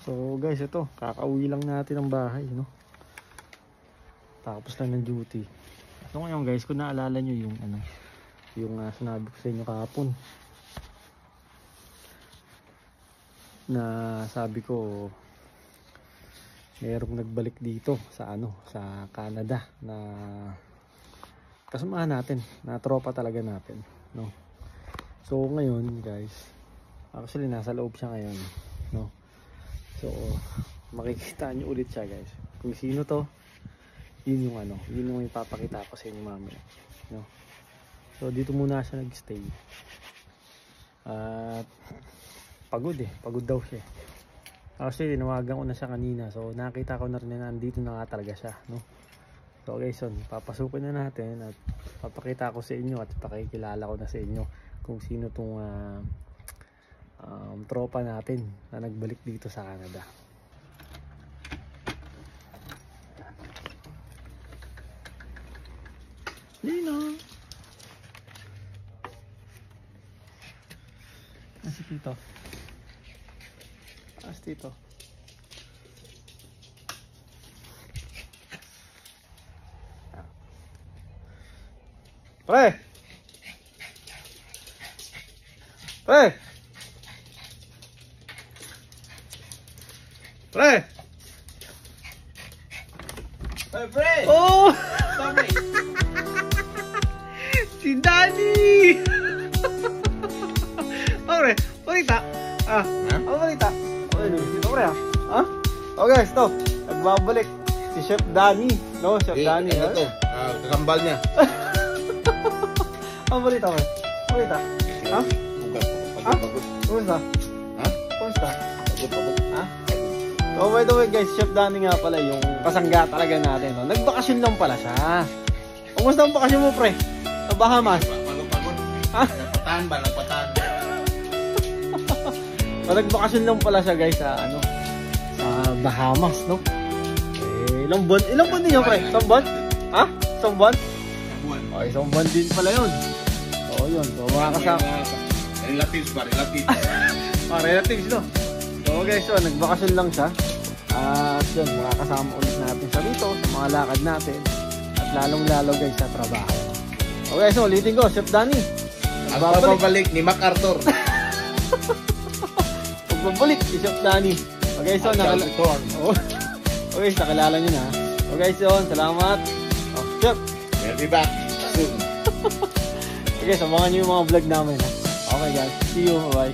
So guys, ito, kakauwi lang natin ng bahay, no? Tapos lang ng duty. So ngayon guys, kung naalala nyo yung sinabi ko sa inyo kahapon, na sabi ko mayroong nagbalik dito sa sa Canada na kasamahan natin, na tropa talaga natin, no? So ngayon guys, actually nasa loob siya ngayon, no? So makikita nyo ulit siya guys, kung sino to. Yun yung ipapakita ko sa inyo mamaya, no? So dito muna siya nagstay at pagod daw siya. Kasi tinawagan ko na siya kanina, so nakita ko na rin na nandito na nga talaga siya, no? So guys, papasukin na natin at papakita ko sa inyo at pakikilala ko na sa inyo kung sino tong tropa natin na nagbalik dito sa Canada. Lino! Nasi Tito. Tito. Pre! Pre! Pre! Pre! Oh! Sorry! Si Danny! Pre, balita? Balita? Dito pre Oh guys, to. Nagbabalik si Chef Danny, no? Chef Danny, ano to? Kakambal niya. Balita pre? Balita? Pagod. Kumusta? Kumusta? Pagod. So by the way guys, Chef Danny nga pala yung kasangga talaga natin, no? Nagbakasyon lang pala siya. Kumusta ang bakasyon mo pre? Sa Bahamas? Pagod. Nagpatahan. Nagbakasyon lang pala siya guys sa sa Bahamas, no? Ilang buwan din yun pre? Isang buwan? Isang buwan? Isang buwan din pala yun. So yun, so makakasama. Relatives. Relatives, no? So guys, so nagbakasyon lang siya. At yun, makakasama ulit natin siya dito sa mga lakad natin. At lalong-lalo guys sa trabaho. Okay, so ulitin ko, Chef Danny. Ang papabalik ni MacArthur. Pagbabalik si Chef Danny. Okay, so nakilala nyo na. Okay, so salamat. Chef. We'll be back soon. Okay, samahan nyo yung mga vlog namin. Okay guys, see you, bye.